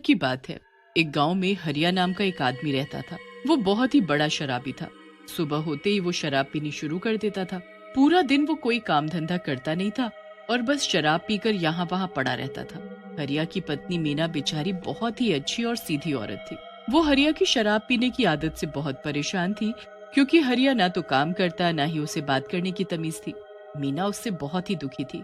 की बात है। एक गांव में हरिया नाम का एक आदमी रहता था। वो बहुत ही बड़ा शराबी था। सुबह होते ही वो शराब पीनी शुरू कर देता था। पूरा दिन वो कोई काम धंधा करता नहीं था और बस शराब पीकर यहाँ वहाँ पड़ा रहता था। हरिया की पत्नी मीना बेचारी बहुत ही अच्छी और सीधी औरत थी। वो हरिया की शराब पीने की आदत से बहुत परेशान थी, क्योंकि हरिया ना तो काम करता, ना ही उसे बात करने की तमीज थी। मीना उससे बहुत ही दुखी थी,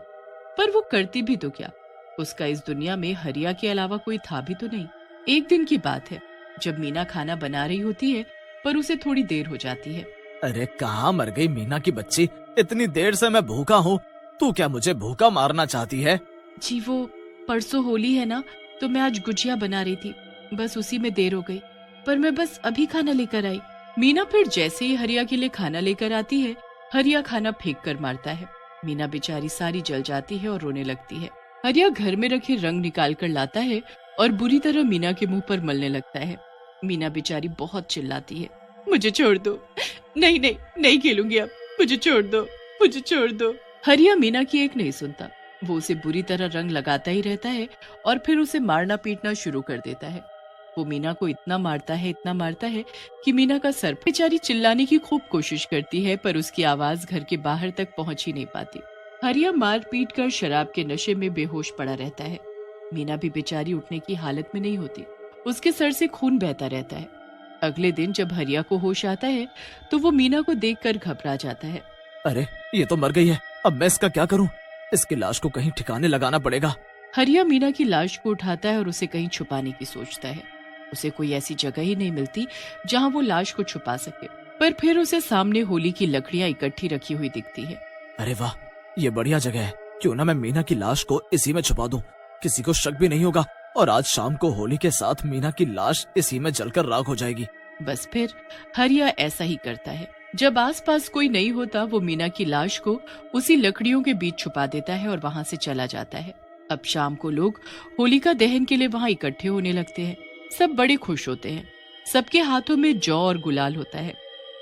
पर वो करती भी तो क्या। उसका इस दुनिया में हरिया के अलावा कोई था भी तो नहीं। एक दिन की बात है, जब मीना खाना बना रही होती है, पर उसे थोड़ी देर हो जाती है। अरे कहाँ मर गई मीना की बच्ची, इतनी देर से मैं भूखा हूँ। तू क्या मुझे भूखा मारना चाहती है? जी वो परसों होली है ना, तो मैं आज गुजिया बना रही थी, बस उसी में देर हो गई। पर मैं बस अभी खाना लेकर आई। मीना फिर जैसे ही हरिया के लिए खाना लेकर आती है, हरिया खाना फेंक कर मारता है। मीना बेचारी सारी जल जाती है और रोने लगती है। हरिया घर में रखे रंग निकाल कर लाता है और बुरी तरह मीना के मुंह पर मलने लगता है। मीना बेचारी बहुत चिल्लाती है, मुझे छोड़ दो, नहीं नहीं नहीं खेलूंगी अब, मुझे छोड़ दो, मुझे छोड़ दो। हरिया मीना की एक नहीं सुनता। वो उसे बुरी तरह रंग लगाता ही रहता है और फिर उसे मारना पीटना शुरू कर देता है। वो मीना को इतना मारता है कि मीना का सर बेचारी चिल्लाने की खूब कोशिश करती है, पर उसकी आवाज घर के बाहर तक पहुंच ही नहीं पाती। हरिया मार पीट कर शराब के नशे में बेहोश पड़ा रहता है। मीना भी बेचारी उठने की हालत में नहीं होती। उसके सर से खून बहता रहता है। अगले दिन जब हरिया को होश आता है, तो वो मीना को देखकर घबरा जाता है। अरे ये तो मर गई है, अब मैं इसका क्या करूँ? इसकी लाश को कहीं ठिकाने लगाना पड़ेगा। हरिया मीना की लाश को उठाता है और उसे कहीं छुपाने की सोचता है। उसे कोई ऐसी जगह ही नहीं मिलती जहाँ वो लाश को छुपा सके, पर फिर उसे सामने होली की लकड़ियाँ इकट्ठी रखी हुई दिखती है। अरे वाह, ये बढ़िया जगह है। क्यों ना मैं मीना की लाश को इसी में छुपा दूं, किसी को शक भी नहीं होगा और आज शाम को होली के साथ मीना की लाश इसी में जलकर राख हो जाएगी। बस फिर हरिया ऐसा ही करता है। जब आसपास कोई नहीं होता, वो मीना की लाश को उसी लकड़ियों के बीच छुपा देता है और वहाँ से चला जाता है। अब शाम को लोग होलिका दहन के लिए वहाँ इकट्ठे होने लगते हैं। सब बड़े खुश होते हैं। सबके हाथों में जौ और गुलाल होता है।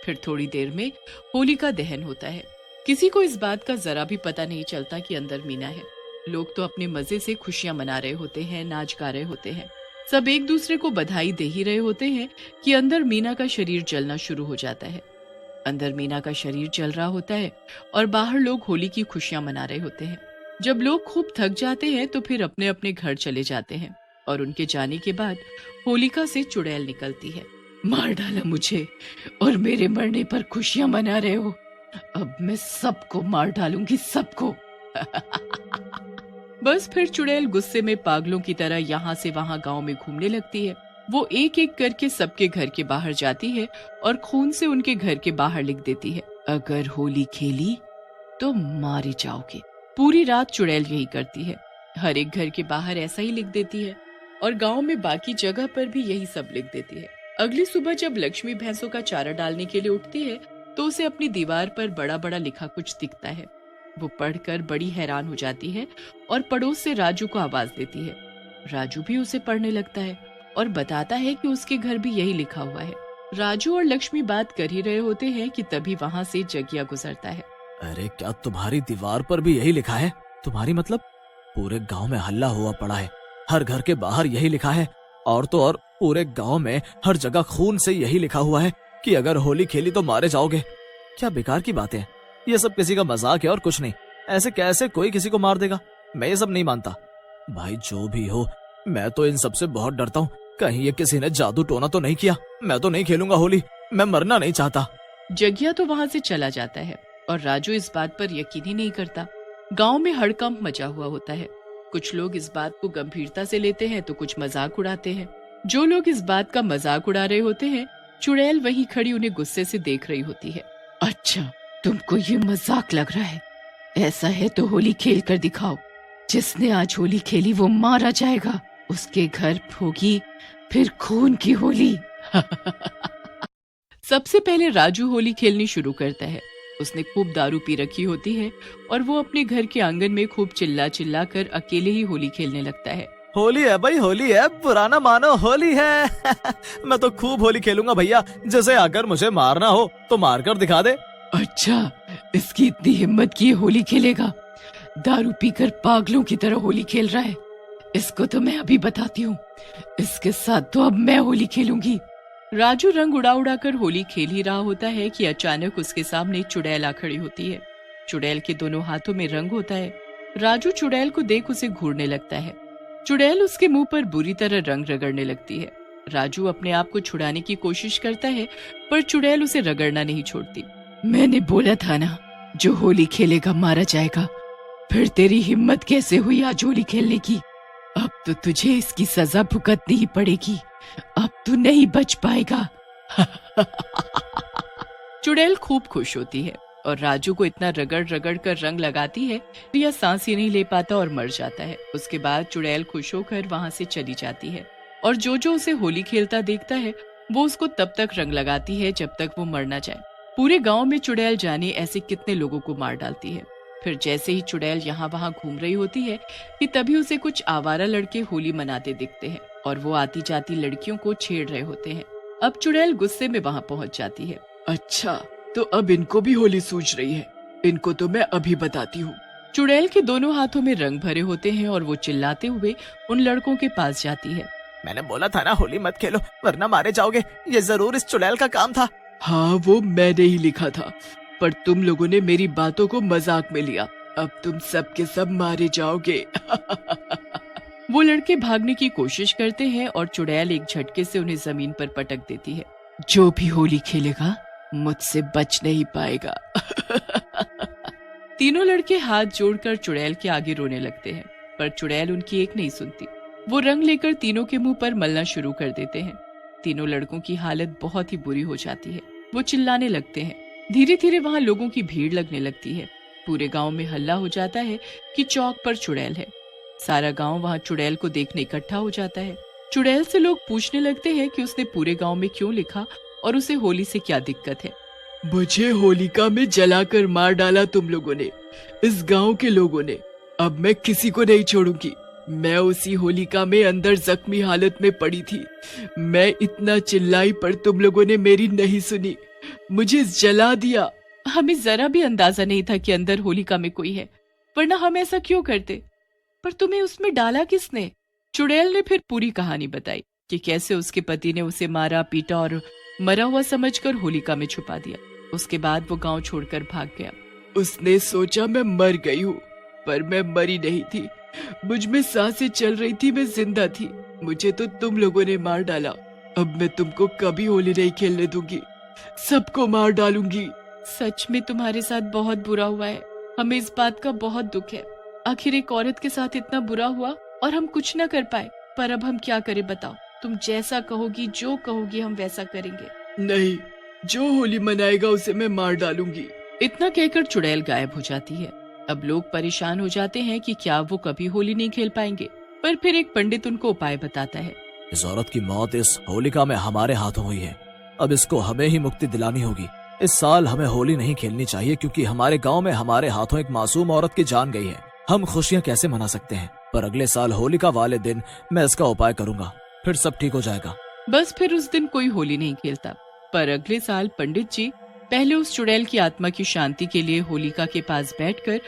फिर थोड़ी देर में होलिका दहन होता है। किसी को इस बात का जरा भी पता नहीं चलता कि अंदर मीना है। लोग तो अपने मजे से खुशियां मना रहे होते हैं, नाच गा रहे होते हैं। सब एक दूसरे को बधाई दे ही रहे होते हैं कि अंदर मीना का शरीर जलना शुरू हो जाता है। अंदर मीना का शरीर जल रहा होता है और बाहर लोग होली की खुशियां मना रहे होते हैं। जब लोग खूब थक जाते हैं तो फिर अपने अपने घर चले जाते हैं और उनके जाने के बाद होलिका से चुड़ैल निकलती है। मार डाला मुझे और मेरे मरने पर खुशियां मना रहे हो, अब मैं सबको मार डालूंगी, सबको। बस फिर चुड़ैल गुस्से में पागलों की तरह यहाँ से वहाँ गांव में घूमने लगती है। वो एक एक करके सबके घर के बाहर जाती है और खून से उनके घर के बाहर लिख देती है, अगर होली खेली तो मारे जाओगे। पूरी रात चुड़ैल यही करती है। हर एक घर के बाहर ऐसा ही लिख देती है और गांव में बाकी जगह पर भी यही सब लिख देती है। अगली सुबह जब लक्ष्मी भैंसों का चारा डालने के लिए उठती है, तो उसे अपनी दीवार पर बड़ा बड़ा लिखा कुछ दिखता है। वो पढ़कर बड़ी हैरान हो जाती है और पड़ोस से राजू को आवाज देती है। राजू भी उसे पढ़ने लगता है और बताता है कि उसके घर भी यही लिखा हुआ है। राजू और लक्ष्मी बात कर ही रहे होते हैं कि तभी वहाँ से जगिया गुजरता है। अरे क्या तुम्हारी दीवार पर भी यही लिखा है? तुम्हारी मतलब? पूरे गांव में हल्ला हुआ पड़ा है, हर घर के बाहर यही लिखा है, और तो और पूरे गांव में हर जगह खून से यही लिखा हुआ है कि अगर होली खेली तो मारे जाओगे। क्या बेकार की बातें हैं, ये सब किसी का मजाक है और कुछ नहीं। ऐसे कैसे कोई किसी को मार देगा? मैं ये सब नहीं मानता। भाई जो भी हो, मैं तो इन सब से बहुत डरता हूँ। कहीं ये किसी ने जादू टोना तो नहीं किया। मैं तो नहीं खेलूंगा होली, मैं मरना नहीं चाहता। जगिया तो वहाँ से चला जाता है और राजू इस बात पर यकीन ही नहीं करता। गांव में हड़कंप मचा हुआ होता है। कुछ लोग इस बात को गंभीरता से लेते हैं तो कुछ मजाक उड़ाते हैं। जो लोग इस बात का मजाक उड़ा रहे होते हैं, चुड़ैल वहीं खड़ी उन्हें गुस्से से देख रही होती है। अच्छा, तुमको ये मजाक लग रहा है? ऐसा है तो होली खेल कर दिखाओ। जिसने आज होली खेली वो मारा जाएगा। उसके घर होगी फिर खून की होली। सबसे पहले राजू होली खेलनी शुरू करता है। उसने खूब दारू पी रखी होती है और वो अपने घर के आंगन में खूब चिल्ला चिल्ला कर अकेले ही होली खेलने लगता है। होली है भाई, होली है, पुराना मानो होली है। मैं तो खूब होली खेलूंगा भैया। जैसे अगर मुझे मारना हो तो मार कर दिखा दे। अच्छा, इसकी इतनी हिम्मत की होली खेलेगा? दारू पीकर पागलों की तरह होली खेल रहा है। इसको तो मैं अभी बताती हूँ, इसके साथ तो अब मैं होली खेलूंगी। राजू रंग उड़ा उड़ा कर होली खेल ही रहा होता है कि अचानक उसके सामने चुड़ैल आ खड़ी होती है। चुड़ैल के दोनों हाथों में रंग होता है। राजू चुड़ैल को देख उसे घूरने लगता है। चुड़ैल उसके मुंह पर बुरी तरह रंग रगड़ने लगती है। राजू अपने आप को छुड़ाने की कोशिश करता है, पर चुड़ैल उसे रगड़ना नहीं छोड़ती। मैंने बोला था ना, जो होली खेलेगा मारा जाएगा। फिर तेरी हिम्मत कैसे हुई आज होली खेलने की? अब तो तुझे इसकी सजा भुगतनी ही पड़ेगी। अब तू नहीं बच पाएगा। चुड़ैल खूब खुश होती है और राजू को इतना रगड़ रगड़ कर रंग लगाती है कि यह सांस ही नहीं ले पाता और मर जाता है। उसके बाद चुड़ैल खुश होकर वहां से चली जाती है और जो जो उसे होली खेलता देखता है वो उसको तब तक रंग लगाती है जब तक वो मर ना जाए। पूरे गांव में चुड़ैल जाने ऐसे कितने लोगों को मार डालती है। फिर जैसे ही चुड़ैल यहाँ वहाँ घूम रही होती है कि तभी उसे कुछ आवारा लड़के होली मनाते दिखते हैं और वो आती जाती लड़कियों को छेड़ रहे होते हैं। अब चुड़ैल गुस्से में वहाँ पहुँच जाती है। अच्छा, तो अब इनको भी होली सूझ रही है, इनको तो मैं अभी बताती हूँ। चुड़ैल के दोनों हाथों में रंग भरे होते हैं और वो चिल्लाते हुए उन लड़कों के पास जाती है। मैंने बोला था ना होली मत खेलो वरना मारे जाओगे, ये जरूर इस चुड़ैल का काम था। हाँ, वो मैंने ही लिखा था, पर तुम लोगों ने मेरी बातों को मजाक में लिया। अब तुम सब के सब मारे जाओगे। वो लड़के भागने की कोशिश करते हैं और चुड़ैल एक झटके से उन्हें जमीन पर पटक देती है। जो भी होली खेलेगा मुझसे बच नहीं पाएगा। तीनों लड़के हाथ जोड़कर चुड़ैल के आगे रोने लगते हैं, पर चुड़ैल उनकी एक नहीं सुनती। वो रंग लेकर तीनों के मुंह पर मलना शुरू कर देते हैं। तीनों लड़कों की हालत बहुत ही बुरी हो जाती है। वो चिल्लाने लगते हैं। धीरे धीरे वहाँ लोगों की भीड़ लगने लगती है। पूरे गांव में हल्ला हो जाता है कि चौक पर चुड़ैल है। सारा गांव वहाँ चुड़ैल को देखने इकट्ठा हो जाता है। चुड़ैल से लोग पूछने लगते हैं कि उसने पूरे गांव में क्यों लिखा और उसे होली से क्या दिक्कत है। मुझे होलिका में जलाकर मार डाला तुम लोगों ने, इस गांव के लोगों ने। अब मैं किसी को नहीं छोड़ूंगी। मैं उसी होलिका में अंदर जख्मी हालत में पड़ी थी। मैं इतना चिल्लाई पर तुम लोगों ने मेरी नहीं सुनी, मुझे जला दिया। हमें जरा भी अंदाजा नहीं था कि अंदर होलिका में कोई है, वरना हम ऐसा क्यों करते। पर तुम्हें उसमें डाला किसने? चुड़ैल ने फिर पूरी कहानी बताई कि कैसे उसके पति ने उसे मारा पीटा और मरा हुआ समझकर होलिका में छुपा दिया। उसके बाद वो गांव छोड़कर भाग गया। उसने सोचा मैं मर गई हूँ, पर मैं मरी नहीं थी। मुझ में सांसें चल रही थी, मैं जिंदा थी। मुझे तो तुम लोगों ने मार डाला। अब मैं तुमको कभी होली नहीं खेलने दूंगी, सबको मार डालूंगी। सच में तुम्हारे साथ बहुत बुरा हुआ है, हमें इस बात का बहुत दुख है। आखिर एक औरत के साथ इतना बुरा हुआ और हम कुछ न कर पाए। पर अब हम क्या करें बताओ? तुम जैसा कहोगी, जो कहोगी हम वैसा करेंगे। नहीं, जो होली मनाएगा उसे मैं मार डालूंगी। इतना कहकर चुड़ैल गायब हो जाती है। अब लोग परेशान हो जाते हैं कि क्या वो कभी होली नहीं खेल पाएंगे। पर फिर एक पंडित उनको उपाय बताता है। इस औरत की मौत इस होलिका में हमारे हाथों हुई है, अब इसको हमें ही मुक्ति दिलानी होगी। इस साल हमें होली नहीं खेलनी चाहिए क्योंकि हमारे गांव में हमारे हाथों एक मासूम औरत की जान गई है। हम खुशियां कैसे मना सकते हैं? पर अगले साल होलिका वाले दिन मैं इसका उपाय करूंगा, फिर सब ठीक हो जाएगा। बस फिर उस दिन कोई होली नहीं खेलता। पर अगले साल पंडित जी पहले उस चुड़ैल की आत्मा की शांति के लिए होलिका के पास बैठकर